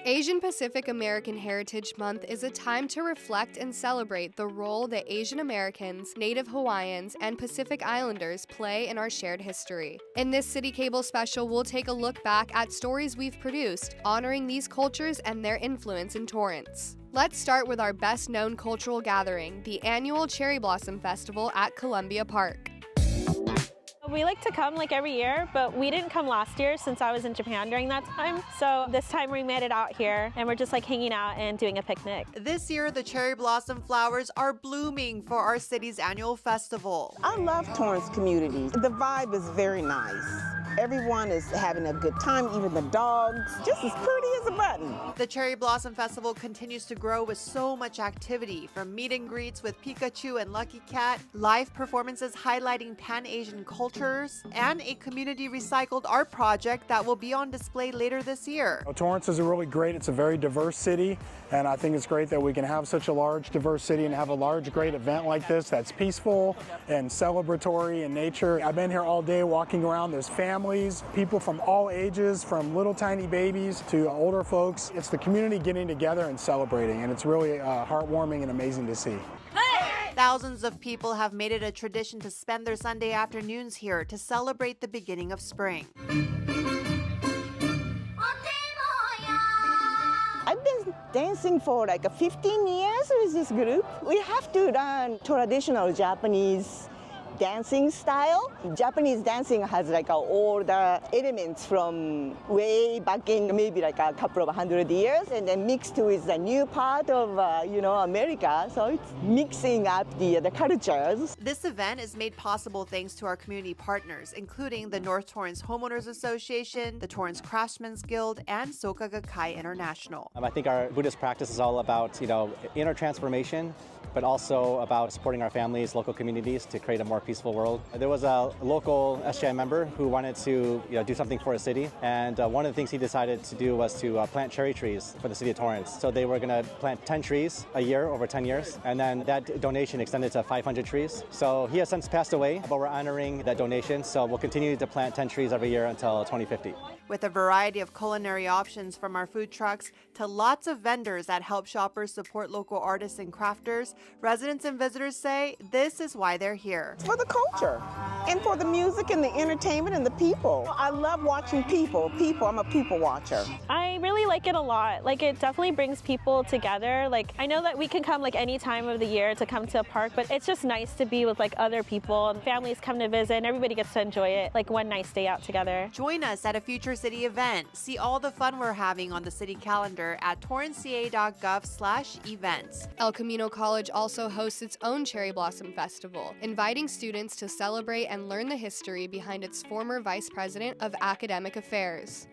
Asian Pacific American Heritage Month is a time to reflect and celebrate the role that Asian Americans, Native Hawaiians, and Pacific Islanders play in our shared history. In this CitiCABLE special, we'll take a look back at stories we've produced, honoring these cultures and their influence in Torrance. Let's start with our best-known cultural gathering, the annual Cherry Blossom Festival at Columbia Park. We like to come every year, but we didn't come last year since I was in Japan during that time. So this time we made it out here and we're just hanging out and doing a picnic. This year, the cherry blossom flowers are blooming for our city's annual festival. I love Torrance community. The vibe is very nice. Everyone is having a good time, even the dogs, just as pretty as a button. The Cherry Blossom Festival continues to grow with so much activity, from meet and greets with Pikachu and Lucky Cat, live performances highlighting Pan-Asian cultures, and a community recycled art project that will be on display later this year. Torrance is it's a very diverse city, and I think it's great that we can have such a large, diverse city and have a large, great event like this that's peaceful and celebratory in nature. I've been here all day walking around. There's families, people from all ages, from little tiny babies to older folks. It's the community getting together and celebrating, and it's really heartwarming and amazing to see. Thousands of people have made it a tradition to spend their Sunday afternoons here to celebrate the beginning of spring. I've been dancing for 15 years with this group. We have to learn traditional Japanese dancing style. Japanese dancing has all the elements from way back in maybe a couple of 100 years, and then mixed with the new part of America. So it's mixing up the cultures. This event is made possible thanks to our community partners, including the North Torrance Homeowners Association, the Torrance Craftsmen's Guild, and Soka Gakkai International. I think our Buddhist practice is all about inner transformation, but also about supporting our families, local communities to create a more peaceful world. There was a local SGI member who wanted to do something for a city, and one of the things he decided to do was to plant cherry trees for the city of Torrance. So they were going to plant 10 trees a year over 10 years, and then that donation extended to 500 trees. So he has since passed away, but we're honoring that donation, so we'll continue to plant 10 trees every year until 2050. With a variety of culinary options from our food trucks to lots of vendors that help shoppers support local artists and crafters, residents and visitors say this is why they're here. It's for the culture and for the music and the entertainment and the people. I love watching people. I'm a people watcher. I really like it a lot. It definitely brings people together. I know that we can come any time of the year to come to a park, but it's just nice to be with other people, and families come to visit and everybody gets to enjoy it, one nice day out together. Join us at a future city event. See all the fun we're having on the city calendar at torranceca.gov/events. El Camino College also hosts its own Cherry Blossom Festival, inviting students to celebrate and learn the history behind its former Vice President of Academic Affairs.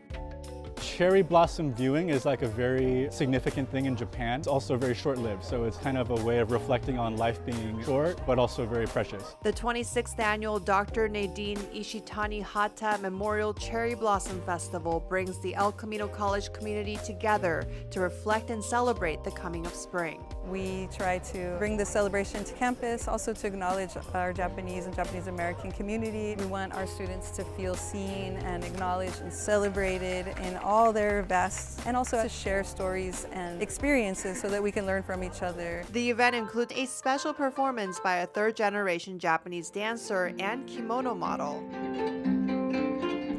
Cherry blossom viewing is a very significant thing in Japan. It's also very short-lived, so it's kind of a way of reflecting on life being short, but also very precious. The 26th annual Dr. Nadine Ishitani Hata Memorial Cherry Blossom Festival brings the El Camino College community together to reflect and celebrate the coming of spring. We try to bring this celebration to campus, also to acknowledge our Japanese and Japanese American community. We want our students to feel seen and acknowledged and celebrated in all their best, and also to share stories and experiences so that we can learn from each other. The event includes a special performance by a third-generation Japanese dancer and kimono model.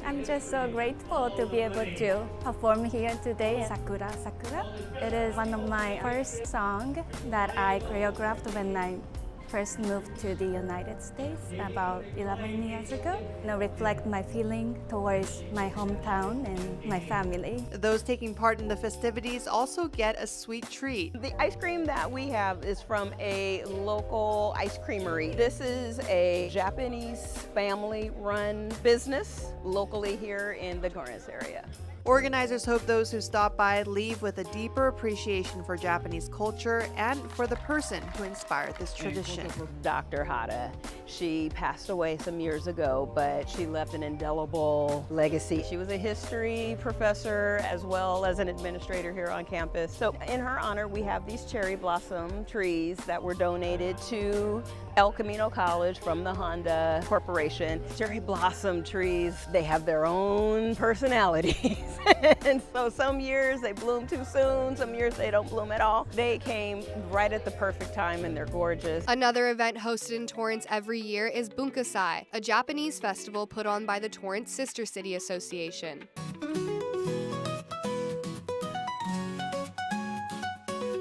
I'm just so grateful to be able to perform here today. Sakura Sakura. It is one of my first songs that I choreographed when I first moved to the United States about 11 years ago. Reflect my feeling towards my hometown and my family. Those taking part in the festivities also get a sweet treat. The ice cream that we have is from a local ice creamery. This is a Japanese family-run business locally here in the Torrance area. Organizers hope those who stop by leave with a deeper appreciation for Japanese culture and for the person who inspired this tradition. Dr. Hata, she passed away some years ago, but she left an indelible legacy. She was a history professor as well as an administrator here on campus. So in her honor, we have these cherry blossom trees that were donated to El Camino College from the Honda Corporation. Cherry blossom trees, they have their own personalities. And so some years they bloom too soon, some years they don't bloom at all. They came right at the perfect time and they're gorgeous. Another event hosted in Torrance every year is Bunkasai, a Japanese festival put on by the Torrance Sister City Association.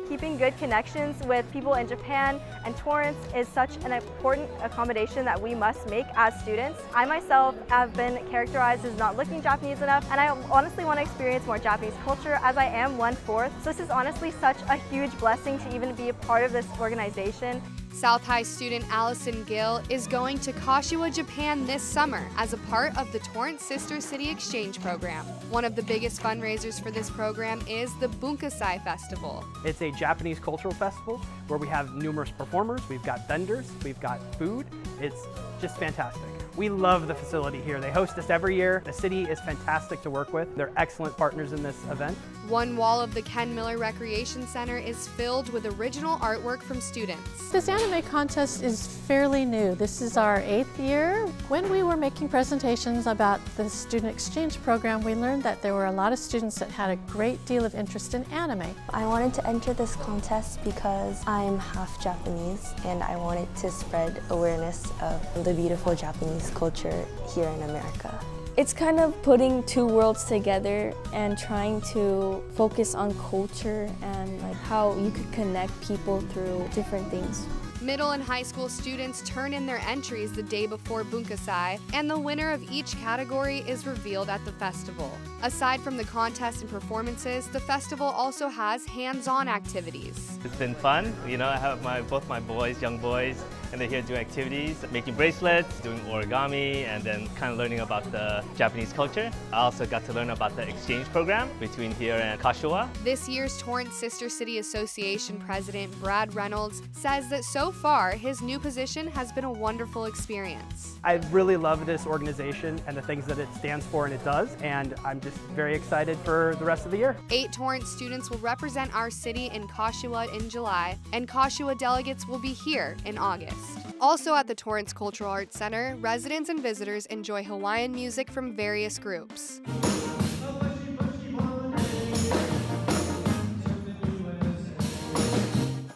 Keeping good connections with people in Japan and Torrance is such an important accommodation that we must make as students. I myself have been characterized as not looking Japanese enough, and I honestly want to experience more Japanese culture as I am 1/4. So this is honestly such a huge blessing to even be a part of this organization. South High student Allison Gill is going to Kashiwa, Japan this summer as a part of the Torrance Sister City Exchange Program. One of the biggest fundraisers for this program is the Bunkasai Festival. It's a Japanese cultural festival where we have numerous performers, we've got vendors, we've got food. It's just fantastic. We love the facility here. They host us every year. The city is fantastic to work with. They're excellent partners in this event. One wall of the Ken Miller Recreation Center is filled with original artwork from students. This anime contest is fairly new. This is our 8th year. When we were making presentations about the student exchange program, we learned that there were a lot of students that had a great deal of interest in anime. I wanted to enter this contest because I'm half Japanese and I wanted to spread awareness of the beautiful Japanese culture here in America. It's kind of putting two worlds together and trying to focus on culture and like how you could connect people through different things. Middle and high school students turn in their entries the day before Bunkasai, and the winner of each category is revealed at the festival. Aside from the contest and performances, the festival also has hands-on activities. It's been fun. You know, I have both my boys, young boys, and they're here doing activities, making bracelets, doing origami, and then kind of learning about the Japanese culture. I also got to learn about the exchange program between here and Kashiwa. This year's Torrance Sister City Association President Brad Reynolds says that so far his new position has been a wonderful experience. I really love this organization and the things that it stands for and it does, and I'm just very excited for the rest of the year. 8 Torrance students will represent our city in Kashiwa in July, and Kashiwa delegates will be here in August. Also at the Torrance Cultural Arts Center, residents and visitors enjoy Hawaiian music from various groups.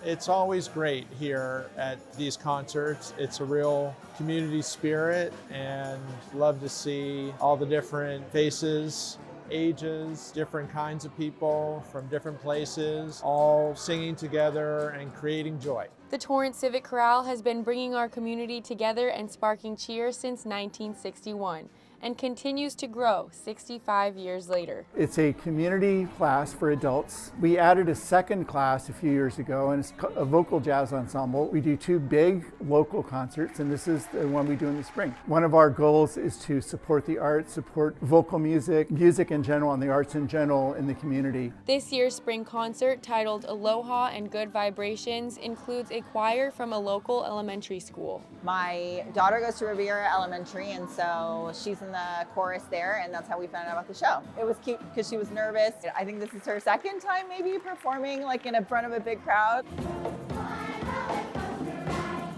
It's always great here at these concerts. It's a real community spirit, and love to see all the different faces, ages, different kinds of people from different places, all singing together and creating joy. The Torrance Civic Chorale has been bringing our community together and sparking cheer since 1961 and continues to grow 65 years later. It's a community class for adults. We added a second class a few years ago, and it's a vocal jazz ensemble. We do 2 big local concerts, and this is the one we do in the spring. One of our goals is to support the arts, support vocal music, music in general, and the arts in general in the community. This year's spring concert, titled Aloha and Good Vibrations, includes a choir from a local elementary school. My daughter goes to Riviera Elementary, and so she's in the chorus there, and that's how we found out about the show. It was cute because she was nervous. I think this is her second time maybe performing like in front of a big crowd.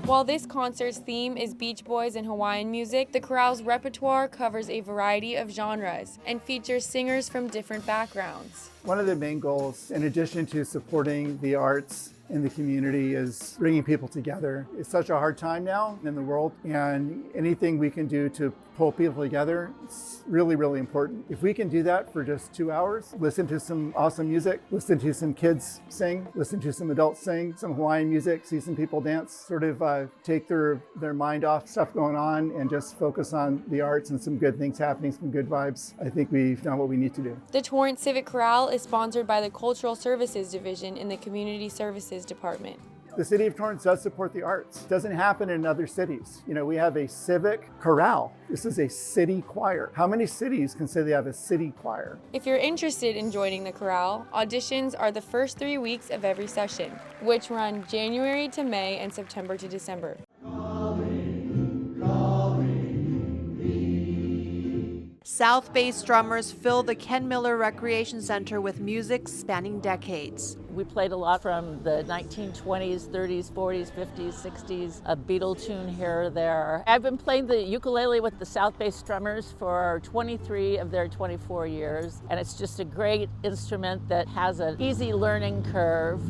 While this concert's theme is Beach Boys and Hawaiian music, the chorale's repertoire covers a variety of genres and features singers from different backgrounds. One of the main goals, in addition to supporting the arts in the community, is bringing people together. It's such a hard time now in the world, and anything we can do to pull people together is really, really important. If we can do that for just 2 hours, listen to some awesome music, listen to some kids sing, listen to some adults sing, some Hawaiian music, see some people dance, sort of take their mind off stuff going on and just focus on the arts and some good things happening, some good vibes. I think we've done what we need to do. The Torrance Civic Chorale is sponsored by the Cultural Services Division in the Community Services Department. The city of Torrance does support the arts. It doesn't happen in other cities. You know, we have a civic chorale. This is a city choir. How many cities can say they have a city choir? If you're interested in joining the chorale, auditions are the first 3 weeks of every session, which run January to May and September to December. South Bay strummers fill the Ken Miller Recreation Center with music spanning decades. We played a lot from the 1920s, 30s, 40s, 50s, 60s, a Beatle tune here or there. I've been playing the ukulele with the South Bay strummers for 23 of their 24 years, and it's just a great instrument that has an easy learning curve.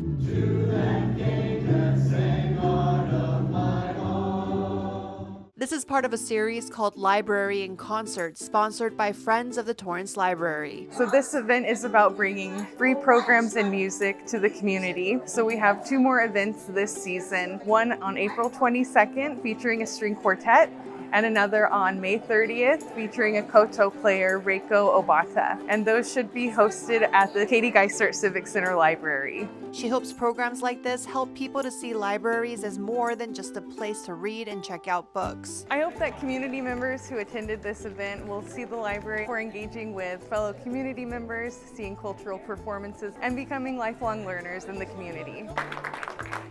This is part of a series called Library in Concert, sponsored by Friends of the Torrance Library. So this event is about bringing free programs and music to the community. So we have 2 more events this season, one on April 22nd featuring a string quartet, and another on May 30th featuring a koto player, Reiko Obata. And those should be hosted at the Katie Geisert Civic Center Library. She hopes programs like this help people to see libraries as more than just a place to read and check out books. I hope that community members who attended this event will see the library for engaging with fellow community members, seeing cultural performances, and becoming lifelong learners in the community.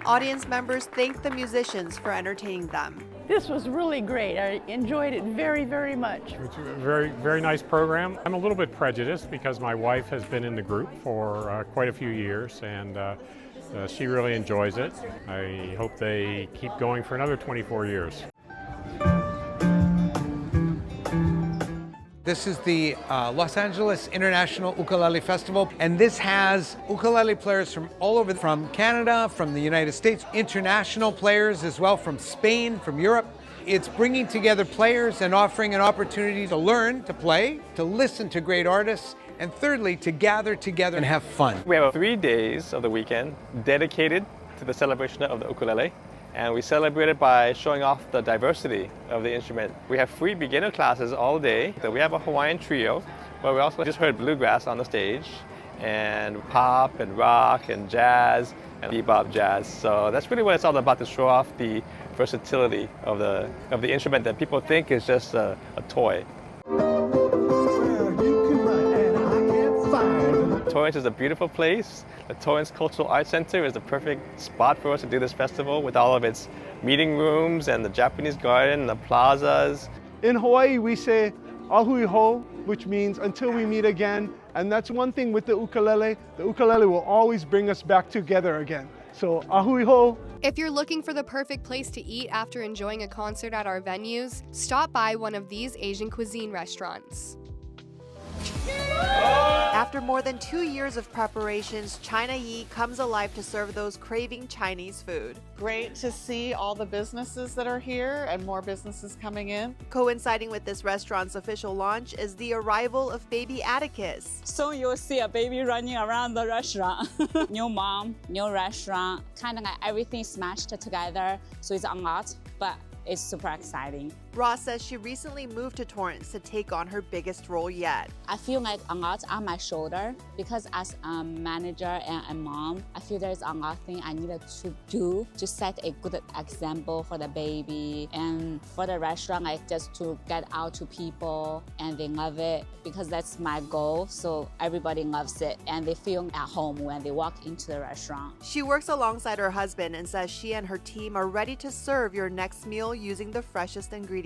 Audience members thanked the musicians for entertaining them. This was really great. I enjoyed it very, very much. It's a very, very nice program. I'm a little bit prejudiced because my wife has been in the group for quite a few years, and she really enjoys it. I hope they keep going for another 24 years. This is the Los Angeles International Ukulele Festival, and this has ukulele players from all over, from Canada, from the United States, international players as well, from Spain, from Europe. It's bringing together players and offering an opportunity to learn, to play, to listen to great artists, and thirdly, to gather together and have fun. We have 3 days of the weekend dedicated to the celebration of the ukulele. And we celebrate it by showing off the diversity of the instrument. We have free beginner classes all day. We have a Hawaiian trio, but we also just heard bluegrass on the stage, and pop and rock and jazz and bebop jazz. So that's really what it's all about, to show off the versatility of the instrument that people think is just a toy. Torrance is a beautiful place. The Torrance Cultural Arts Center is the perfect spot for us to do this festival, with all of its meeting rooms and the Japanese garden and the plazas. In Hawaii, we say ahui ho, which means until we meet again. And that's one thing with the ukulele. The ukulele will always bring us back together again. So ahui ho. If you're looking for the perfect place to eat after enjoying a concert at our venues, stop by one of these Asian cuisine restaurants. After more than 2 years of preparations, China Yi comes alive to serve those craving Chinese food. Great to see all the businesses that are here and more businesses coming in. Coinciding with this restaurant's official launch is the arrival of baby Atticus. Soon you'll see a baby running around the restaurant. New mom, new restaurant, kind of like everything smashed together. So it's a lot, but it's super exciting. Ross says she recently moved to Torrance to take on her biggest role yet. I feel like a lot on my shoulder because as a manager and a mom, I feel there's a lot of things I needed to do to set a good example for the baby and for the restaurant, like just to get out to people and they love it because that's my goal. So everybody loves it and they feel at home when they walk into the restaurant. She works alongside her husband and says she and her team are ready to serve your next meal using the freshest ingredients.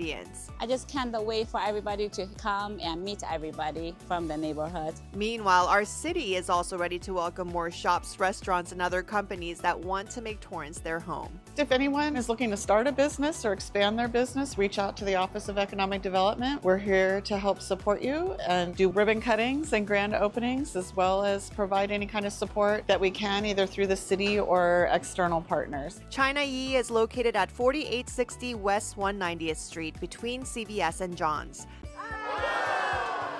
I just can't wait for everybody to come and meet everybody from the neighborhood. Meanwhile, our city is also ready to welcome more shops, restaurants, and other companies that want to make Torrance their home. If anyone is looking to start a business or expand their business, reach out to the Office of Economic Development. We're here to help support you and do ribbon cuttings and grand openings, as well as provide any kind of support that we can, either through the city or external partners. China Yi is located at 4860 West 190th Street between CVS and John's.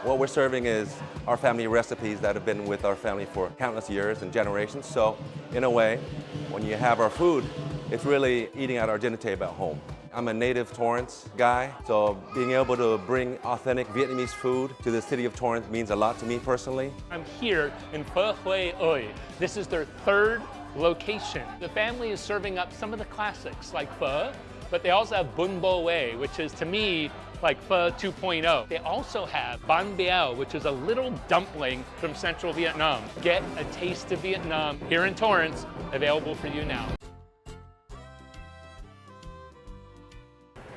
What we're serving is our family recipes that have been with our family for countless years and generations. So in a way, when you have our food, it's really eating at our dinner table at home. I'm a native Torrance guy, so being able to bring authentic Vietnamese food to the city of Torrance means a lot to me personally. I'm here in Pho Huay Oi. This is their third location. The family is serving up some of the classics like pho, but they also have bun bo wei, which is to me like pho 2.0. They also have banh biao, which is a little dumpling from central Vietnam. Get a taste of Vietnam here in Torrance, available for you now.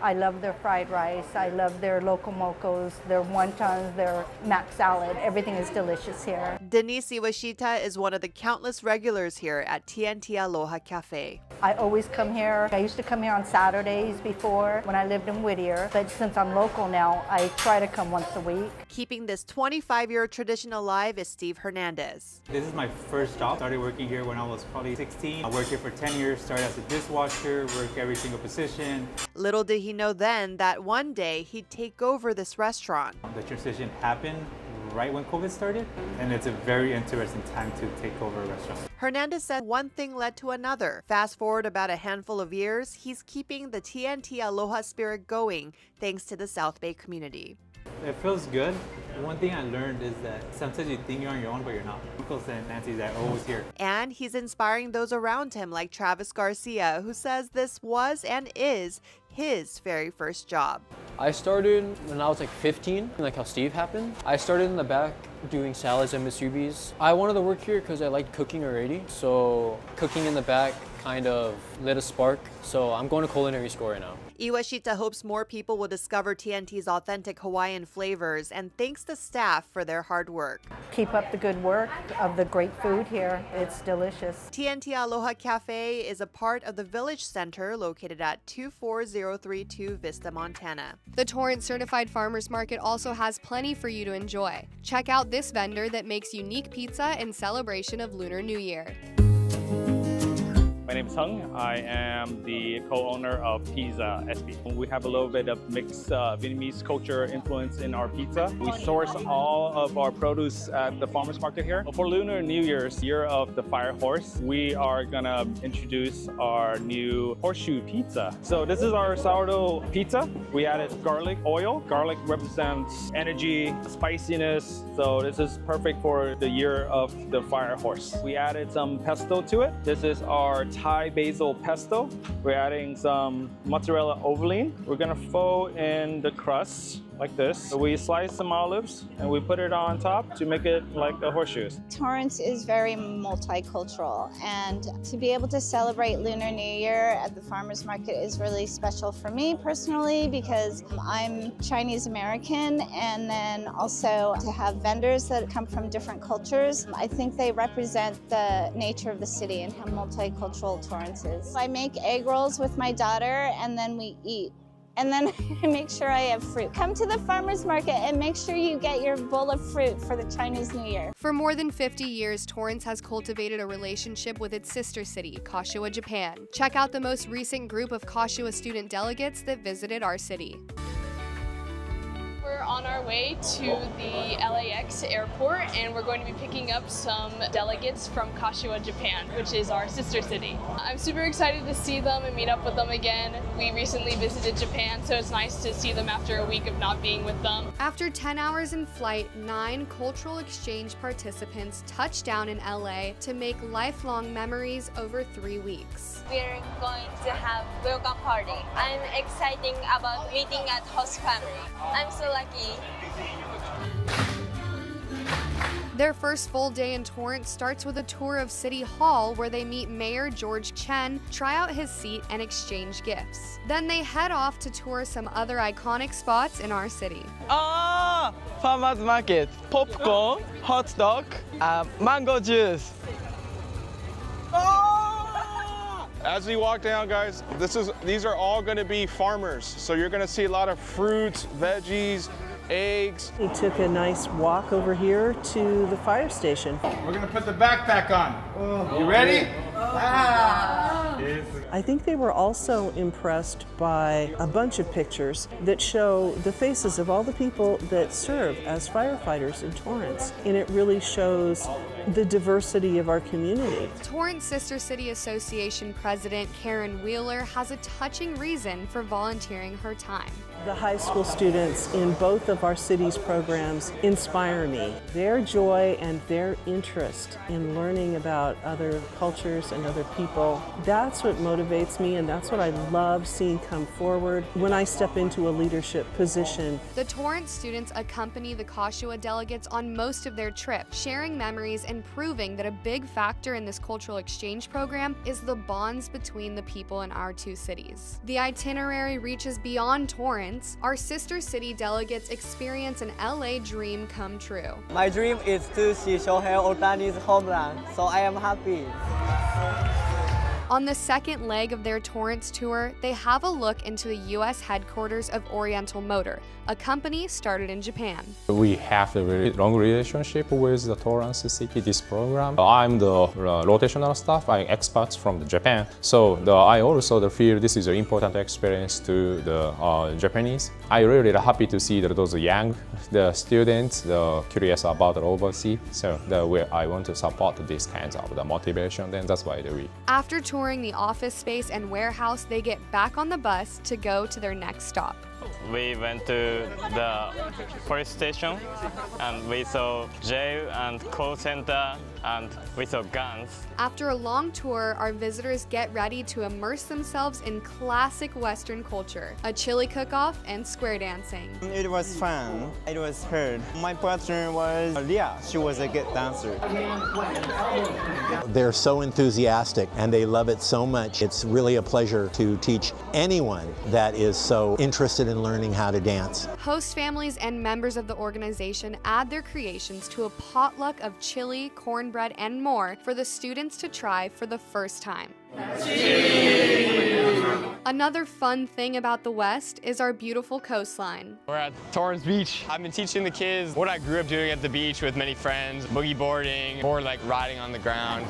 I love their fried rice. I love their loco mocos, their wontons, their mac salad. Everything is delicious here. Denise Iwashita is one of the countless regulars here at TNT Aloha Cafe. I always come here. I used to come here on Saturdays before when I lived in Whittier, but since I'm local now, I try to come once a week. Keeping this 25-year tradition alive is Steve Hernandez. This is my first job. Started working here when I was probably 16. I worked here for 10 years, started as a dishwasher, worked every single position. Little did he know then that one day he'd take over this restaurant. The transition happened right when COVID started, and it's a very interesting time to take over a restaurant. Hernandez said one thing led to another. Fast forward about a handful of years, he's keeping the TNT Aloha spirit going thanks to the South Bay community. It feels good. One thing I learned is that sometimes you think you're on your own, but you're not. Uncles and aunties are always here. And he's inspiring those around him like Travis Garcia, who says this was and is his very first job. I started when I was like 15, like how Steve happened. I started in the back doing salads and musubis. I wanted to work here because I liked cooking already, so cooking in the back kind of lit a spark. So I'm going to culinary school right now. Iwashita hopes more people will discover TNT's authentic Hawaiian flavors and thanks the staff for their hard work. Keep up the good work of the great food here. It's delicious. TNT Aloha Cafe is a part of the Village Center located at 24032 Vista, Montana. The Torrance Certified Farmers Market also has plenty for you to enjoy. Check out this vendor that makes unique pizza in celebration of Lunar New Year. My name is Hung. I am the co-owner of Pizza SB. We have a little bit of mixed Vietnamese culture influence in our pizza. We source all of our produce at the farmers market here. For Lunar New Year's, Year of the Fire Horse, we are gonna introduce our new horseshoe pizza. So this is our sourdough pizza. We added garlic oil. Garlic represents energy, spiciness. So this is perfect for the Year of the Fire Horse. We added some pesto to it. This is our Thai basil pesto. We're adding some mozzarella ovaline. We're gonna fold in the crust like this. So we slice some olives and we put it on top to make it like the horseshoes. Torrance is very multicultural, and to be able to celebrate Lunar New Year at the farmers market is really special for me personally because I'm Chinese American, and then also to have vendors that come from different cultures. I think they represent the nature of the city and how multicultural Torrance is. I make egg rolls with my daughter and then we eat. And then I make sure I have fruit. Come to the farmer's market and make sure you get your bowl of fruit for the Chinese New Year. For more than 50 years, Torrance has cultivated a relationship with its sister city, Kashiwa, Japan. Check out the most recent group of Kashiwa student delegates that visited our city. We're on our way to the LAX airport, and we're going to be picking up some delegates from Kashiwa, Japan, which is our sister city. I'm super excited to see them and meet up with them again. We recently visited Japan, so it's nice to see them after a week of not being with them. After 10 hours in flight, 9 cultural exchange participants touched down in LA to make lifelong memories over 3 weeks. We're going to have welcome party. I'm excited about meeting at host family. I'm so lucky. Their first full day in Torrance starts with a tour of City Hall where they meet Mayor George Chen, try out his seat, and exchange gifts. Then they head off to tour some other iconic spots in our city. Farmers market, popcorn, hot dog, mango juice. As we walk down, guys, these are all going to be farmers. So you're going to see a lot of fruits, veggies, eggs. We took a nice walk over here to the fire station. We're going to put the backpack on. You ready? I think they were also impressed by a bunch of pictures that show the faces of all the people that serve as firefighters in Torrance. And it really shows the diversity of our community. Torrance Sister City Association President Karen Wheeler has a touching reason for volunteering her time. The high school students in both of our city's programs inspire me. Their joy and their interest in learning about other cultures and other people, that's what motivates me, and that's what I love seeing come forward when I step into a leadership position. The Torrance students accompany the Kashiwa delegates on most of their trips, sharing memories and and proving that a big factor in this cultural exchange program is the bonds between the people in our two cities. The itinerary reaches beyond Torrance. Our sister city delegates experience an LA dream come true. My dream is to see Shohei Ohtani's home run, so I am happy. On the second leg of their Torrance tour, they have a look into the U.S. headquarters of Oriental Motor, a company started in Japan. We have a very long relationship with the Torrance city, this program. I'm the rotational staff, I'm experts from Japan. So I also feel this is an important experience to the Japanese. I'm really happy to see that those young students curious about the overseas. So I want to support these kinds of the motivation, and that's why we. After touring the office space and warehouse, they get back on the bus to go to their next stop. We went to the police station and we saw jail and call center and we saw guns. After a long tour, our visitors get ready to immerse themselves in classic Western culture, a chili cook-off and square dancing. It was fun. It was hard. My partner was Leah. She was a good dancer. They're so enthusiastic and they love it so much. It's really a pleasure to teach anyone that is so interested in learning how to dance. Host families and members of the organization add their creations to a potluck of chili, cornbread, and more for the students to try for the first time. Another fun thing about the West is our beautiful coastline. We're at Torrance Beach. I've been teaching the kids what I grew up doing at the beach with many friends, boogie boarding, or like riding on the ground.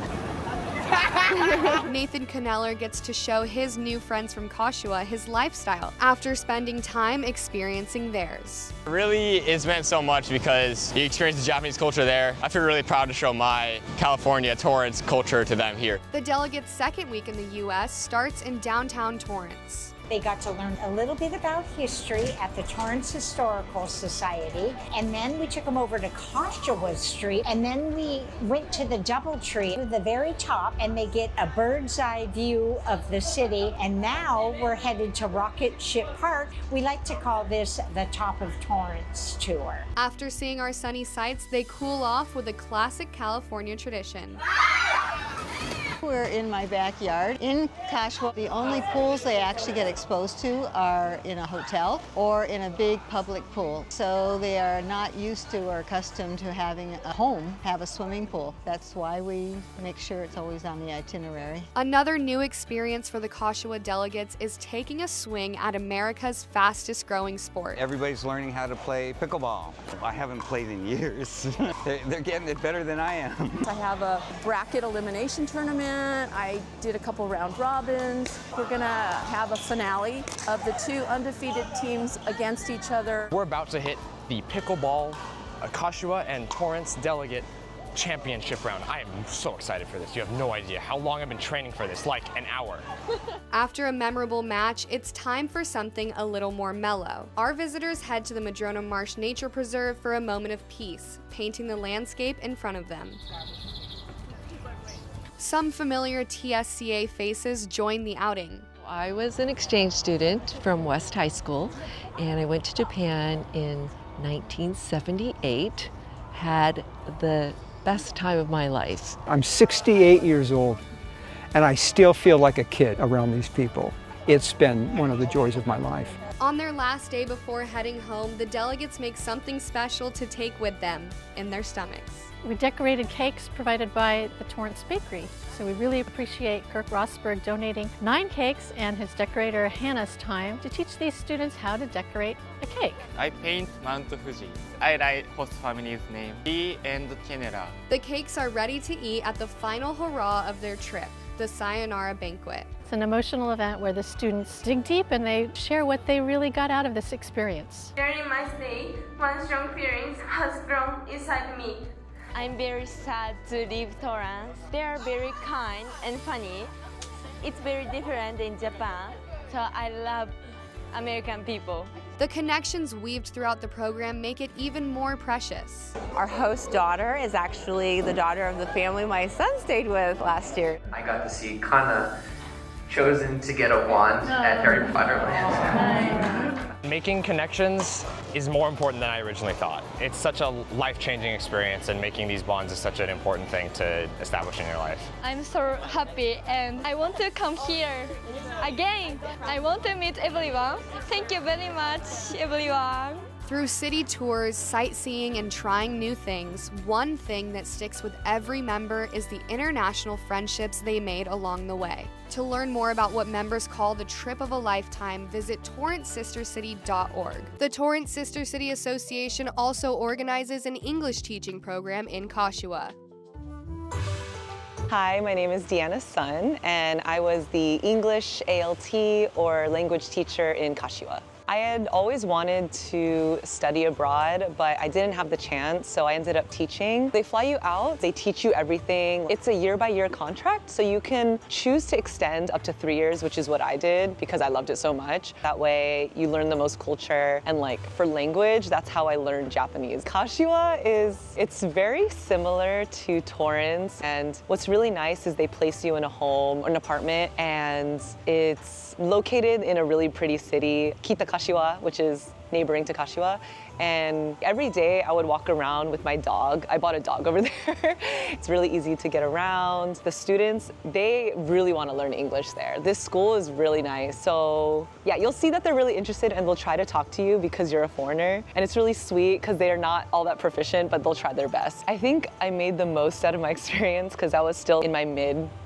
Nathan Conneller gets to show his new friends from Kashiwa his lifestyle after spending time experiencing theirs. Really, it's meant so much because you experience the Japanese culture there. I feel really proud to show my California Torrance culture to them here. The delegates' second week in the U.S. starts in downtown Torrance. They got to learn a little bit about history at the Torrance Historical Society, and then we took them over to Kashiwa Street, and then we went to the DoubleTree to the very top, and they get a bird's eye view of the city, and now we're headed to Rocket Ship Park. We like to call this the Top of Torrance tour. After seeing our sunny sights, they cool off with a classic California tradition. We're in my backyard in Kashiwa. The only pools they actually get exposed to are in a hotel or in a big public pool. So they are not used to or accustomed to having a home have a swimming pool. That's why we make sure it's always on the itinerary. Another new experience for the Kashiwa delegates is taking a swing at America's fastest growing sport. Everybody's learning how to play pickleball. I haven't played in years. They're getting it better than I am. I have a bracket elimination tournament. I did a couple round robins. We're gonna have a finale of the two undefeated teams against each other. We're about to hit the pickleball Kashiwa and Torrance delegate championship round. I am so excited for this. You have no idea how long I've been training for this, like an hour. After a memorable match, it's time for something a little more mellow. Our visitors head to the Madrona Marsh Nature Preserve for a moment of peace, painting the landscape in front of them. Some familiar TSCA faces join the outing. I was an exchange student from West High School, and I went to Japan in 1978. Had the best time of my life. I'm 68 years old, and I still feel like a kid around these people. It's been one of the joys of my life. On their last day before heading home, the delegates make something special to take with them in their stomachs. We decorated cakes provided by the Torrance Bakery. So we really appreciate Kirk Rosberg donating 9 cakes and his decorator Hannah's time to teach these students how to decorate a cake. I paint Mount Fuji. I write host family's name, E and Canada. The cakes are ready to eat at the final hurrah of their trip, the Sayonara Banquet. It's an emotional event where the students dig deep and they share what they really got out of this experience. During my stay, one strong feeling has grown inside me. I'm very sad to leave Torrance. They are very kind and funny. It's very different in Japan, so I love American people. The connections weaved throughout the program make it even more precious. Our host daughter is actually the daughter of the family my son stayed with last year. I got to see Kana chosen to get a wand at Harry Potter Land. Making connections is more important than I originally thought. It's such a life-changing experience, and making these bonds is such an important thing to establish in your life. I'm so happy and I want to come here again. I want to meet everyone. Thank you very much, everyone. Through city tours, sightseeing, and trying new things, one thing that sticks with every member is the international friendships they made along the way. To learn more about what members call the trip of a lifetime, visit torrancesistercity.org. The Torrance Sister City Association also organizes an English teaching program in Kashiwa. Hi, my name is Deanna Sun, and I was the English ALT or language teacher in Kashiwa. I had always wanted to study abroad, but I didn't have the chance, so I ended up teaching. They fly you out, they teach you everything. It's a year-by-year contract, so you can choose to extend up to 3 years, which is what I did because I loved it so much. That way, you learn the most culture, and like for language, that's how I learned Japanese. Kashiwa it's very similar to Torrance, and what's really nice is they place you in a home or an apartment, and it's located in a really pretty city, Kashiwa, which is neighboring to Kashiwa. And every day I would walk around with my dog. I bought a dog over there. It's really easy to get around. The students, they really want to learn English there. This school is really nice. So yeah, you'll see that they're really interested and they'll try to talk to you because you're a foreigner. And it's really sweet because they are not all that proficient, but they'll try their best. I think I made the most out of my experience because I was still in my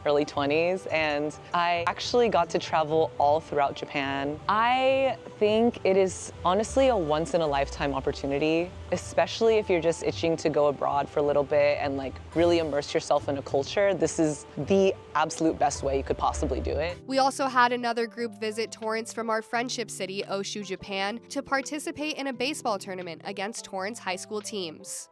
early 20s, and I actually got to travel all throughout Japan. I think it is honestly a once-in-a-lifetime opportunity, especially if you're just itching to go abroad for a little bit and like really immerse yourself in a culture. This is the absolute best way you could possibly do it. We also had another group visit Torrance from our friendship city, Oshu, Japan, to participate in a baseball tournament against Torrance high school teams.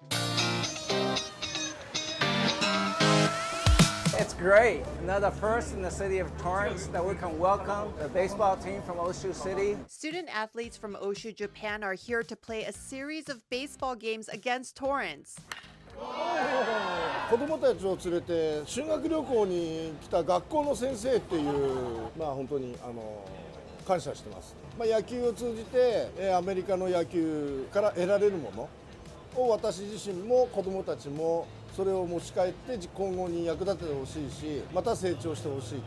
It's great. Another first in the city of Torrance that we can welcome the baseball team from Oshu City. Student athletes from Oshu, Japan are here to play a series of baseball games against Torrance. 子供たちを連れて修学旅行に来た学校の先生っていう本当に感謝してます。野球を通じてアメリカの野球から得られるものを私自身も子供たちもそれを持ち帰って今後に役立ててほしいし、また成長してほしい。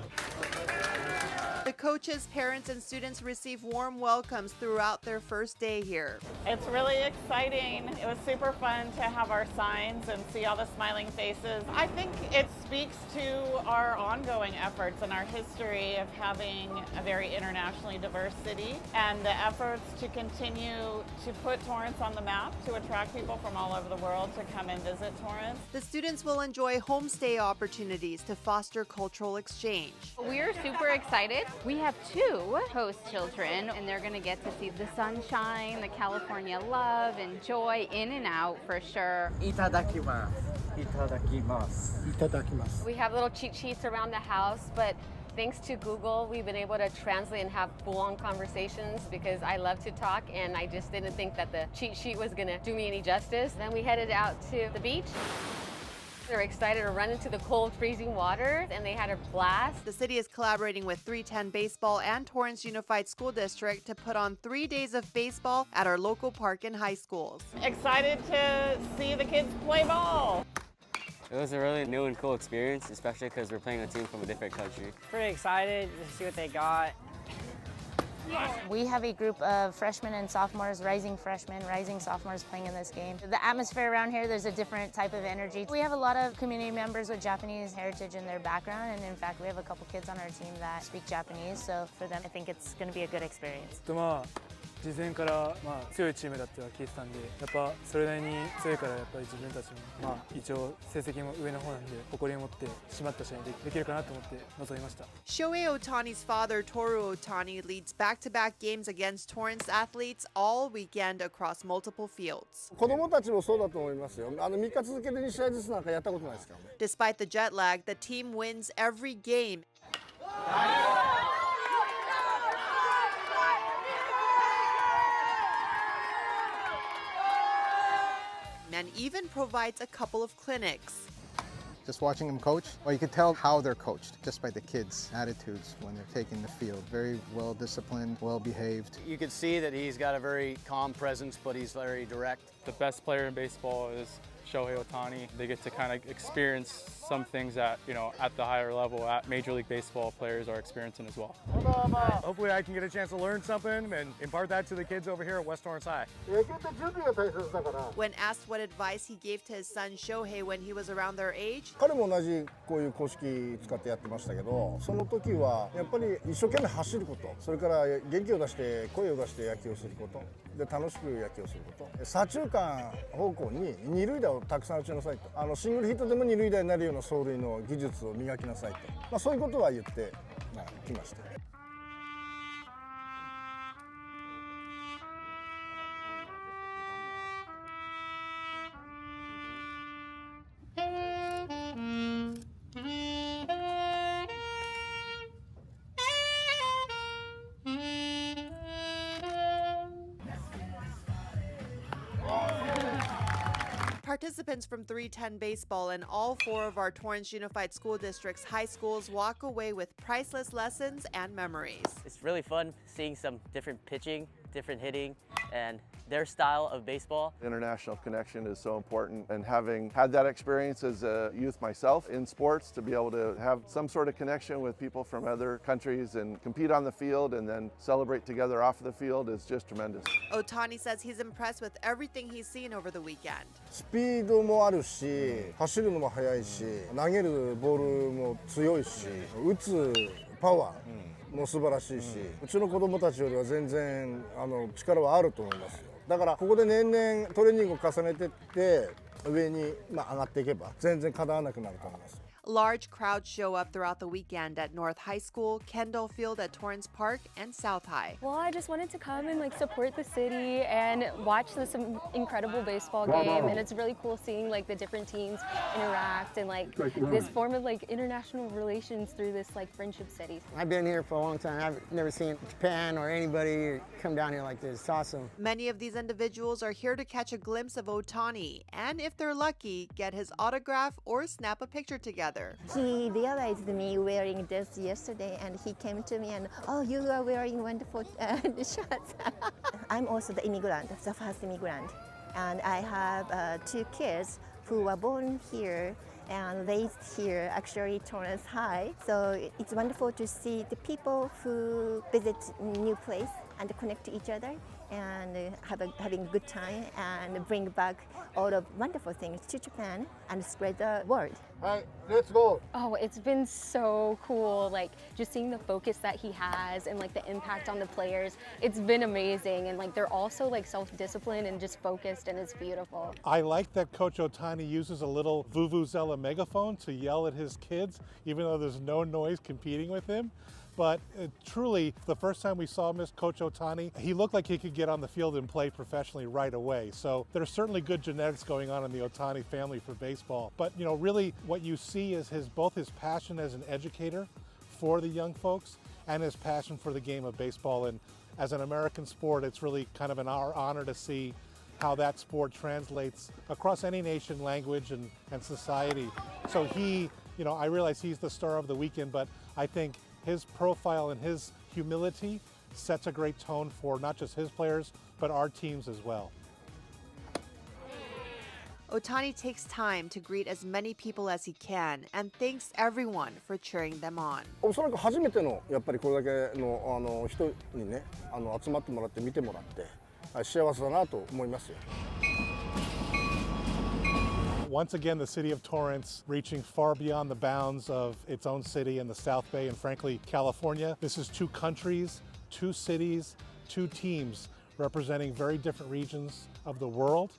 The coaches, parents, and students receive warm welcomes throughout their first day here. It's really exciting. It was super fun to have our signs and see all the smiling faces. I think it speaks to our ongoing efforts and our history of having a very internationally diverse city, and the efforts to continue to put Torrance on the map to attract people from all over the world to come and visit Torrance. The students will enjoy homestay opportunities to foster cultural exchange. We're super excited. We have 2 host children, and they're going to get to see the sunshine, the California love, and joy in and out for sure. Itadakimasu. Itadakimasu. Itadakimasu. We have little cheat sheets around the house, but thanks to Google, we've been able to translate and have full-on conversations because I love to talk, and I just didn't think that the cheat sheet was going to do me any justice. Then we headed out to the beach. They're excited to run into the cold, freezing water, and they had a blast. The city is collaborating with 310 Baseball and Torrance Unified School District to put on 3 days of baseball at our local park and high schools. Excited to see the kids play ball. It was a really new and cool experience, especially because we're playing a team from a different country. Pretty excited to see what they got. We have a group of freshmen and sophomores, rising sophomores playing in this game. The atmosphere around here, there's a different type of energy. We have a lot of community members with Japanese heritage in their background, and in fact, we have a couple kids on our team that speak Japanese, so for them, I think it's going to be a good experience. 事前から強いチームだっては聞いてたんで、やっぱそれなりに強いからやっぱり自分たちも一応成績も上の方なんで誇りを持って締まった試合にできるかなと思って臨みました。Shohei Ohtani's father, Toru Ohtani, leads back-to-back games against Torrance athletes all weekend across multiple fields. 子供たちもそうだと思いますよ。3日続けて2試合ずつなんかやったことないですからね。Despite the jet lag, the team wins every game. And even provides a couple of clinics. just watching them coach. Well, you can tell how they're coached just by the kids' attitudes when they're taking the field. Very well disciplined, well behaved. You can see that he's got a very calm presence, but he's very direct. The best player in baseball is Shohei Ohtani. They get to kind of experience some things that, at the higher level, at Major League Baseball players are experiencing as well. Hopefully I can get a chance to learn something and impart that to the kids over here at West Torrance High. When asked what advice he gave to his son Shohei when he was around their age, 彼も同じこういう公式使ってやってましたけど、その時はやっぱり一生懸命走ること、それから元気を出して声を出して野球をすること、で楽しく野球をすること、左中間方向に二塁打をたくさん打ちなさいと、シングルヒットでも二塁打になるような走塁の技術を磨きなさいと、そういうことは言ってきました。Participants from 310 Baseball and all 4 of our Torrance Unified School District's high schools walk away with priceless lessons and memories. It's really fun seeing some different pitching, different hitting, and their style of baseball. International connection is so important, and having had that experience as a youth myself in sports, to be able to have some sort of connection with people from other countries and compete on the field and then celebrate together off the field is just tremendous. Ohtani says he's impressed with everything he's seen over the weekend. スピードもあるし、走るのも速いし、投げるボールも強いし、打つパワーも素晴らしいし、うちの子供たちよりは全然力はあると思いますよ。だからここで年々トレーニングを重ねていって上に上がっていけば全然かなわなくなると思います。Large crowds show up throughout the weekend at North High School, Kendall Field at Torrance Park, and South High. Well, I just wanted to come and support the city and watch this incredible baseball game, and it's really cool seeing the different teams interact and this form of international relations through this friendship city. I've been here for a long time. I've never seen Japan or anybody come down here like this. It's awesome. Many of these individuals are here to catch a glimpse of Ohtani, and if they're lucky, get his autograph or snap a picture together. He realized me wearing this yesterday, and he came to me and, oh, you are wearing wonderful shirts. I'm also the immigrant, the first immigrant, and I have 2 kids who were born here and raised here, actually Torrance High. So it's wonderful to see the people who visit new place and connect to each other and having a good time and bring back all of wonderful things to Japan and spread the word. Right, let's go. Oh, it's been so cool, just seeing the focus that he has and the impact on the players. It's been amazing, and they're also self-disciplined and just focused, and it's beautiful. I like that Coach Ohtani uses a little vuvuzela megaphone to yell at his kids, even though there's no noise competing with him. But truly, the first time we saw Coach Ohtani, he looked like he could get on the field and play professionally right away. So there's certainly good genetics going on in the Ohtani family for baseball. But really what you see is both his passion as an educator for the young folks and his passion for the game of baseball. And as an American sport, it's really kind of our honor to see how that sport translates across any nation, language, and society. So I realize he's the star of the weekend, but I think his profile and his humility sets a great tone for not just his players, but our teams as well. Ohtani takes time to greet as many people as he can and thanks everyone for cheering them on. おそらく初めてのやっぱりこれだけの人にね集まってもらって見てもらって幸せだなと思いますよ。Once again, the city of Torrance reaching far beyond the bounds of its own city in the South Bay and frankly, California. This is 2 countries, 2 cities, 2 teams representing very different regions of the world,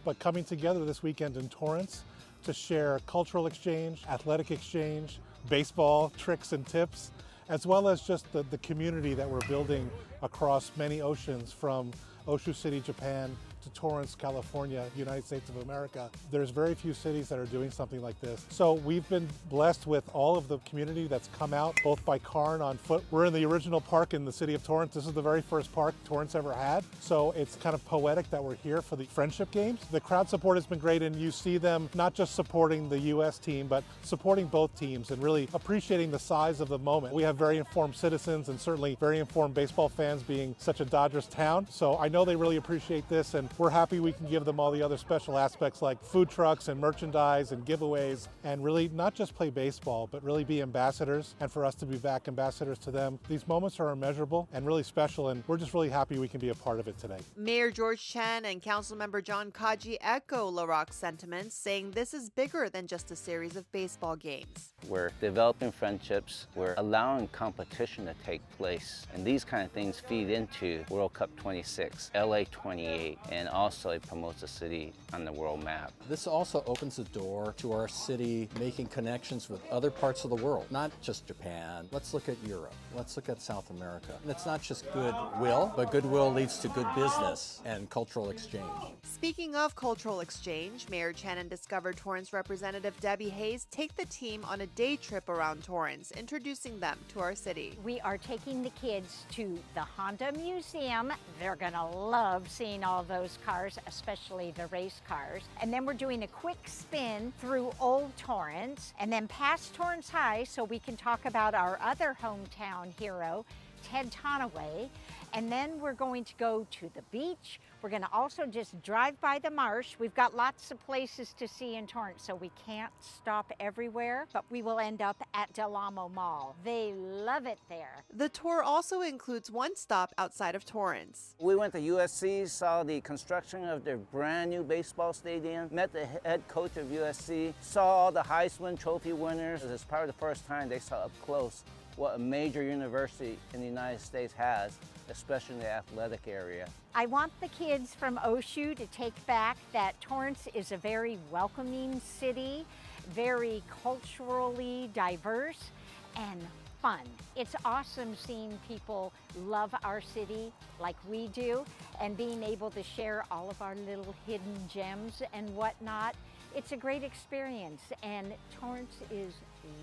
but coming together this weekend in Torrance to share cultural exchange, athletic exchange, baseball tricks and tips, as well as just the community that we're building across many oceans from Oshu City, Japan to Torrance, California, United States of America. There's very few cities that are doing something like this. So we've been blessed with all of the community that's come out, both by car and on foot. We're in the original park in the city of Torrance. This is the very first park Torrance ever had. So it's kind of poetic that we're here for the friendship games. The crowd support has been great, and you see them not just supporting the U.S. team, but supporting both teams and really appreciating the size of the moment. We have very informed citizens and certainly very informed baseball fans being such a Dodgers town. So I know they really appreciate this, and we're happy we can give them all the other special aspects like food trucks and merchandise and giveaways, and really not just play baseball, but really be ambassadors, and for us to be back ambassadors to them. These moments are immeasurable and really special, and we're just really happy we can be a part of it today. Mayor George Chen and Councilmember John Kaji echo LaRock's sentiments, saying this is bigger than just a series of baseball games. We're developing friendships, we're allowing competition to take place, and these kind of things feed into World Cup 26, LA 28, and also it promotes the city on the world map. This also opens the door to our city making connections with other parts of the world, not just Japan. Let's look at Europe, let's look at South America. And it's not just goodwill, but goodwill leads to good business and cultural exchange. Speaking of cultural exchange, Mayor Chen and Discover Torrance Representative Debbie Hayes take the team on a day trip around Torrance, introducing them to our city. We are taking the kids to the Honda Museum. They're gonna love seeing all those cars, especially the race cars. And then we're doing a quick spin through Old Torrance and then past Torrance High so we can talk about our other hometown hero, Ted Tonaway. And then we're going to go to the beach. We're gonna also just drive by the marsh. We've got lots of places to see in Torrance, so we can't stop everywhere, but we will end up at Del Amo Mall. They love it there. The tour also includes one stop outside of Torrance. We went to USC, saw the construction of their brand new baseball stadium, met the head coach of USC, saw all the Heisman Trophy winners. It's probably the first time they saw up close what a major university in the United States has, especially in the athletic area. I want the kids from OSU to take back that Torrance is a very welcoming city, very culturally diverse and fun. It's awesome seeing people love our city like we do and being able to share all of our little hidden gems and whatnot. It's a great experience, and Torrance is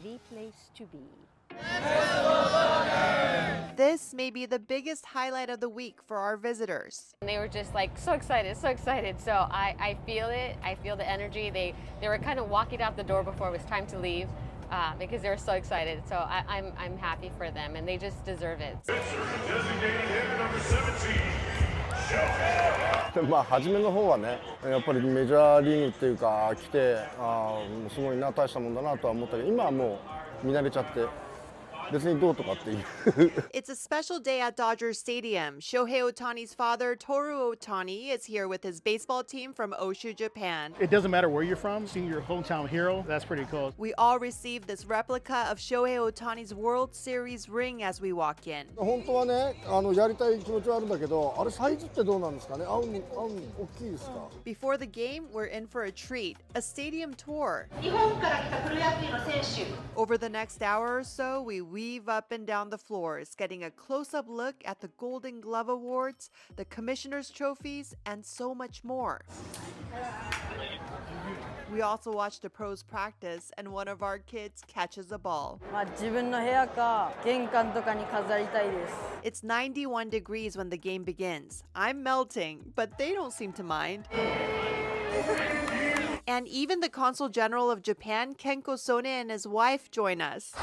the place to be. This may be the biggest highlight of the week for our visitors. And they were just like so excited, so excited. So I feel it. I feel the energy. They were kind of walking out the door before it was time to leave because they were so excited. So I'm happy for them, and they just deserve it. Designated hitter number 17. まあ初めの方はね、やっぱりメジャーリーグっていうか来て、すごいな大したもんだなとは思ったけど、今はもう見慣れちゃって。別にどうとかっていう。It's a special day at Dodger Stadium. Shohei Ohtani's father, Toru Ohtani, is here with his baseball team from Oshu, Japan. It doesn't matter where you're from, seeing your hometown hero, that's pretty cool. We all received this replica of Shohei Ohtani's World Series ring as we walk in. 本当はね、やりたい気持ちはあるんだけど、あれサイズってどうなんですかね？大きいですか？ Before the game, we're in for a treat, a stadium tour. 日本から来たプロ野球の選手。 Over the next hour or so, we weave up and down the floors, getting a close-up look at the Golden Glove Awards, the Commissioner's Trophies, and so much more. We also watch the pros practice, and one of our kids catches a ball. 自分の部屋か玄関とかに飾りたいです。 It's 91 degrees when the game begins. I'm melting, but they don't seem to mind. And even the Consul General of Japan, Kenko Sone, and his wife join us.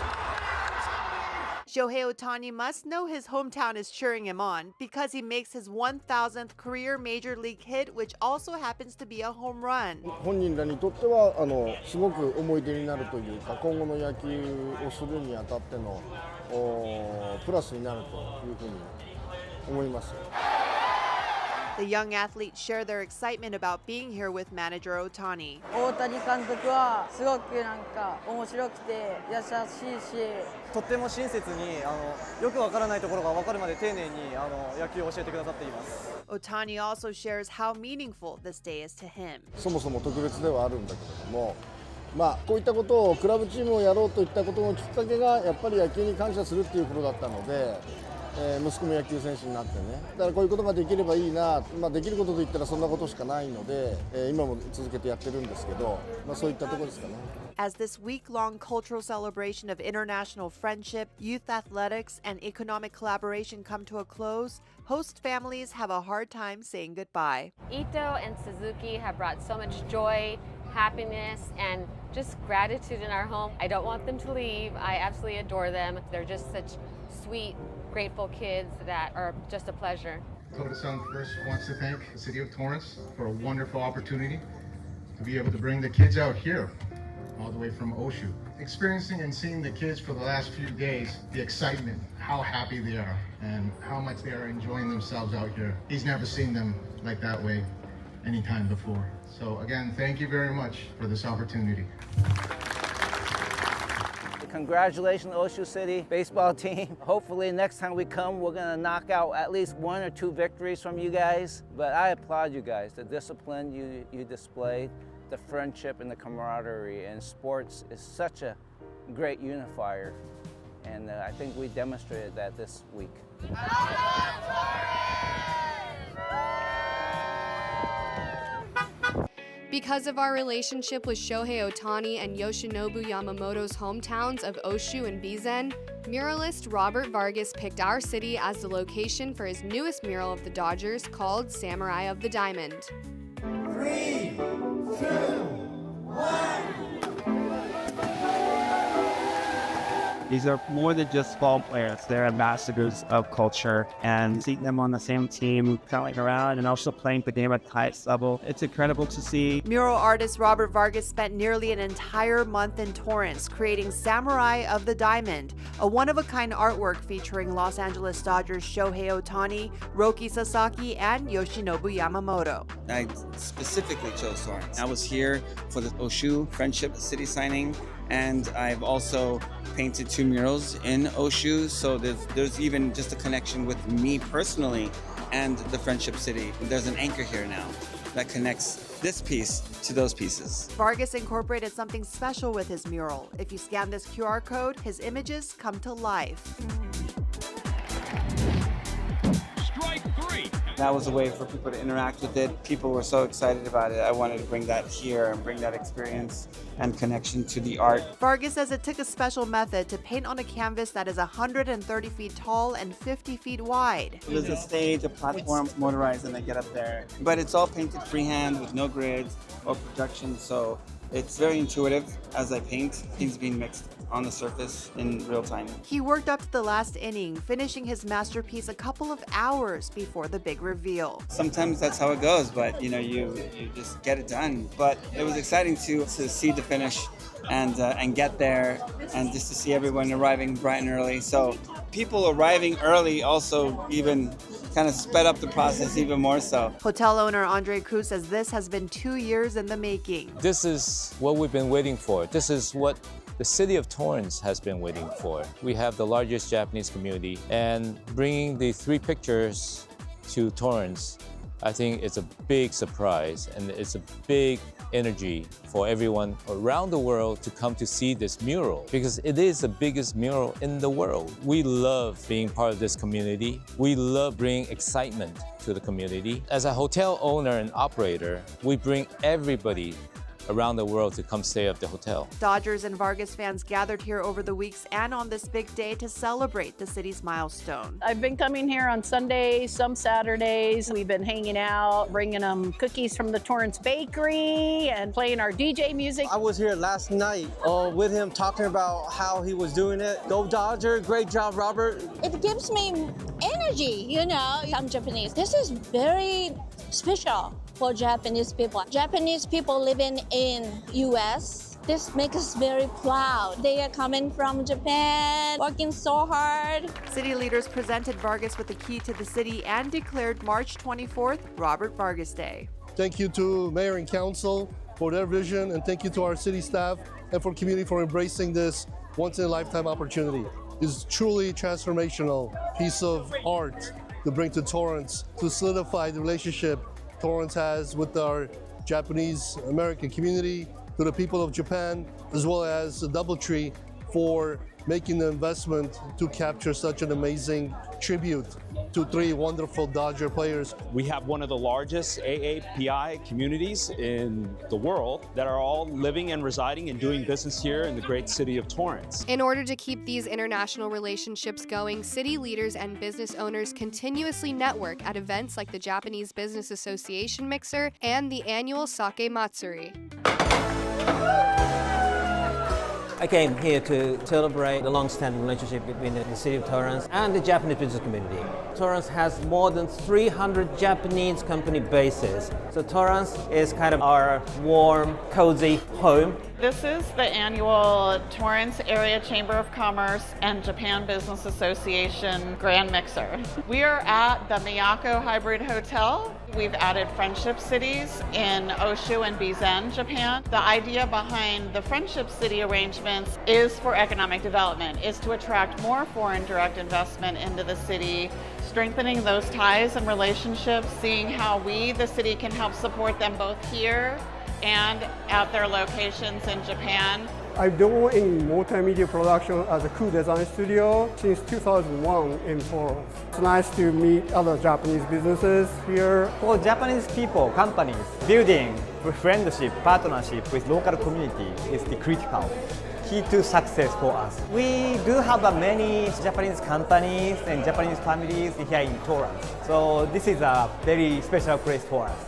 Shohei Ohtani must know his hometown is cheering him on because he makes his 1000th career major league hit, which also happens to be a home run. 本人らにとってはすごく思い出になるというか、今後の野球をするにあたってのプラスになるというふうに思います。 The young athletes share their excitement about being here with manager Ohtani. 大谷監督はすごくなんか面白くて優しいし、とっても親切によくわからないところがわかるまで丁寧に野球を教えてくださっています。 Ohtani also shares how meaningful this day is to him. そもそも特別ではあるんだけれども、まあこういったことをクラブチームをやろうといったことのきっかけがやっぱり野球に感謝するっていうことだったので。息子も野球選手になってね。だからこういうことができればいいな、できることといったらそんなことしかないので、今も続けてやってるんですけど、そういったところですかね。As this week-long cultural celebration of international friendship, youth athletics, and economic collaboration come to a close, host families have a hard time saying goodbye. Ito and Suzuki have brought so much joy, happiness, and just gratitude in our home. I don't want them to leave. I absolutely adore them. They're just such sweet, grateful kids that are just a pleasure. Koda-san first wants to thank the city of Torrance for a wonderful opportunity to be able to bring the kids out here, all the way from Oshu. Experiencing and seeing the kids for the last few days, the excitement, how happy they are, and how much they are enjoying themselves out here. He's never seen them like that way anytime before. So again, thank you very much for this opportunity. Congratulations, Oshu City baseball team. Hopefully next time we come, we're gonna knock out at least 1 or 2 victories from you guys. But I applaud you guys, the discipline you displayed, the friendship and the camaraderie in sports is such a great unifier. And I think we demonstrated that this week. Because of our relationship with Shohei Ohtani and Yoshinobu Yamamoto's hometowns of Oshu and Bizen, muralist Robert Vargas picked our city as the location for his newest mural of the Dodgers called Samurai of the Diamond. 3, 2, 1. These are more than just ball players. They're ambassadors of culture, and seeing them on the same team, traveling around and also playing the game at the highest level, it's incredible to see. Mural artist Robert Vargas spent nearly an entire month in Torrance creating Samurai of the Diamond, a one-of-a-kind artwork featuring Los Angeles Dodgers Shohei Ohtani, Roki Sasaki, and Yoshinobu Yamamoto. I specifically chose Torrance. I was here for the Oshu Friendship City signing, and I've also painted 2 murals in Oshu, so there's even just a connection with me personally and the Friendship City. There's an anchor here now that connects this piece to those pieces. Vargas incorporated something special with his mural. If you scan this QR code, his images come to life. That was a way for people to interact with it. People were so excited about it. I wanted to bring that here and bring that experience and connection to the art. Vargas says it took a special method to paint on a canvas that is 130 feet tall and 50 feet wide. There's a stage, a platform, motorized, and they get up there. But it's all painted freehand with no grids or projection, so it's very intuitive as I paint. Things being mixed on the surface in real time. He worked up to the last inning, finishing his masterpiece a couple of hours before the big reveal. Sometimes that's how it goes, but you just get it done. But it was exciting to see the finish and get there, and just to see everyone arriving bright and early. So people arriving early also even kind of sped up the process even more so. Hotel owner Andre Cruz says this has been 2 years in the making. This is what we've been waiting for. This is what the city of Torrance has been waiting for. We have the largest Japanese community, and bringing the 3 pictures to Torrance, I think it's a big surprise, and it's a big energy for everyone around the world to come to see this mural, because it is the biggest mural in the world. We love being part of this community. We love bringing excitement to the community. As a hotel owner and operator, we bring everybody around the world to come stay at the hotel. Dodgers and Vargas fans gathered here over the weeks and on this big day to celebrate the city's milestone. I've been coming here on Sundays, some Saturdays. We've been hanging out, bringing them cookies from the Torrance Bakery and playing our DJ music. I was here last night with him talking about how he was doing it. Go Dodger, great job, Robert. It gives me energy, I'm Japanese. This is very special for Japanese people. Japanese people living in US, this makes us very proud. They are coming from Japan, working so hard. City leaders presented Vargas with the key to the city and declared March 24th Robert Vargas Day. Thank you to Mayor and Council for their vision, and thank you to our city staff and for community for embracing this once-in-a-lifetime opportunity. It's truly transformational piece of art to bring to Torrance to solidify the relationship Torrance has with our Japanese American community, to the people of Japan, as well as the DoubleTree for making the investment to capture such an amazing tribute to 3 wonderful Dodger players. We have one of the largest AAPI communities in the world that are all living and residing and doing business here in the great city of Torrance. In order to keep these international relationships going, city leaders and business owners continuously network at events like the Japanese Business Association Mixer and the annual Sake Matsuri. I came here to celebrate the long-standing relationship between the city of Torrance and the Japanese business community. Torrance has more than 300 Japanese company bases. So Torrance is kind of our warm, cozy home. This is the annual Torrance Area Chamber of Commerce and Japan Business Association Grand Mixer. We are at the Miyako Hybrid Hotel. We've added friendship cities in Oshu and Bizen, Japan. The idea behind the friendship city arrangements is for economic development, is to attract more foreign direct investment into the city, strengthening those ties and relationships, seeing how we, the city, can help support them both here and at their locations in Japan. I've been in multimedia production as a cool design studio since 2001 in Torrance. It's nice to meet other Japanese businesses here. For Japanese people, companies, building friendship, partnership with local community is the critical key to success for us. We do have many Japanese companies and Japanese families here in Torrance. So this is a very special place for us.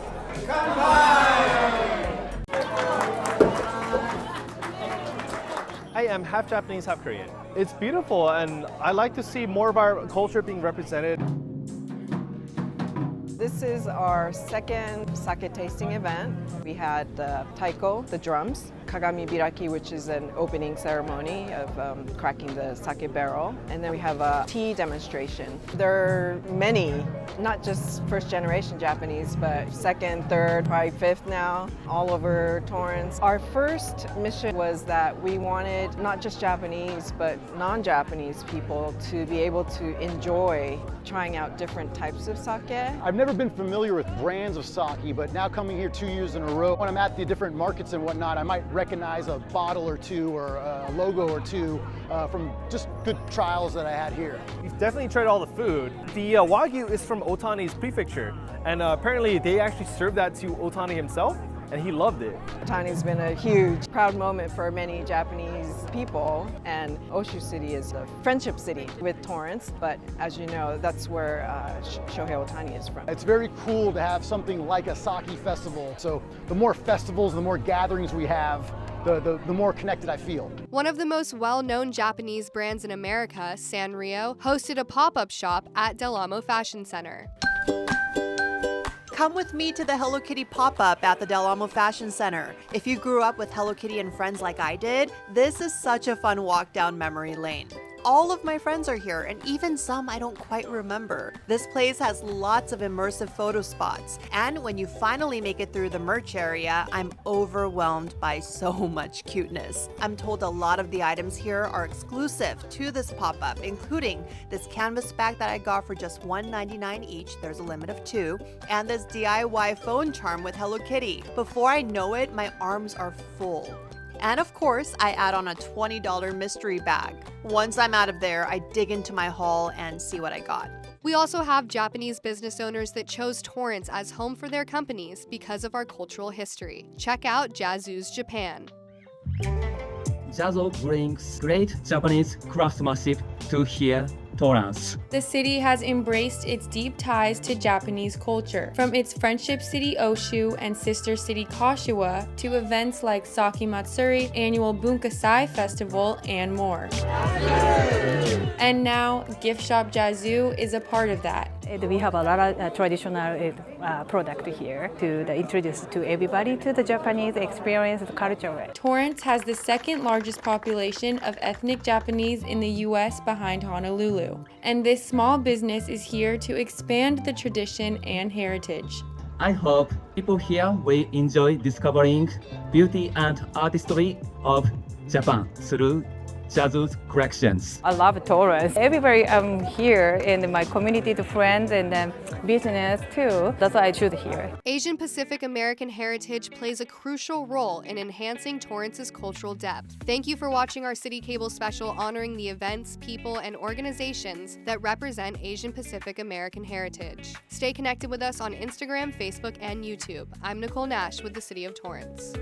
I am half Japanese, half Korean. It's beautiful and I like to see more of our culture being represented. This is our second sake tasting event. We had the taiko, the drums, kagami biraki, which is an opening ceremony of cracking the sake barrel, and then we have a tea demonstration. There are many, not just first generation Japanese, but second, third, probably fifth now, all over Torrance. Our first mission was that we wanted not just Japanese, but non-Japanese people to be able to enjoy trying out different types of sake. I've never been familiar with brands of sake, but now coming here 2 years in a row, when I'm at the different markets and whatnot, I might recognize a bottle or two or a logo or two from just good trials that I had here. You've definitely tried all the food. The Wagyu is from Otani's prefecture, and apparently they actually served that to Otani himself, and he loved it. Otani's been a huge, proud moment for many Japanese people, and Oshu City is a friendship city with Torrance, but as you know, that's where Shohei Otani is from. It's very cool to have something like a sake festival, so the more festivals, the more gatherings we have, the more connected I feel. One of the most well-known Japanese brands in America, Sanrio, hosted a pop-up shop at Del Amo Fashion Center. Come with me to the Hello Kitty pop-up at the Del Amo Fashion Center. If you grew up with Hello Kitty and friends like I did, this is such a fun walk down memory lane. All of my friends are here, and even some I don't quite remember. This place has lots of immersive photo spots, and when you finally make it through the merch area, I'm overwhelmed by so much cuteness. I'm told a lot of the items here are exclusive to this pop-up, including this canvas bag that I got for just $1.99 each, there's a limit of 2, and this DIY phone charm with Hello Kitty. Before I know it, my arms are full. And of course, I add on a $20 mystery bag. Once I'm out of there, I dig into my haul and see what I got. We also have Japanese business owners that chose Torrance as home for their companies because of our cultural history. Check out Jazzoo's Japan. Jazzo brings great Japanese craftsmanship to here, Torrance. The city has embraced its deep ties to Japanese culture, from its friendship city Oshu and sister city Kashiwa to events like Sake Matsuri, annual Bunkasai Festival, and more. And now, Gift Shop Jazzoo is a part of that. We have a lot of traditional product here to introduce to everybody to the Japanese experience, the culture. Torrance has the second largest population of ethnic Japanese in the U.S. behind Honolulu, and this small business is here to expand the tradition and heritage. I hope people here will enjoy discovering beauty and artistry of Japan through jazz collections. I love Torrance. Everybody here in my community, the friends and business too. That's why I choose here. Asian Pacific American heritage plays a crucial role in enhancing Torrance's cultural depth. Thank you for watching our CitiCABLE special honoring the events, people, and organizations that represent Asian Pacific American heritage. Stay connected with us on Instagram, Facebook, and YouTube. I'm Nicole Nash with the City of Torrance.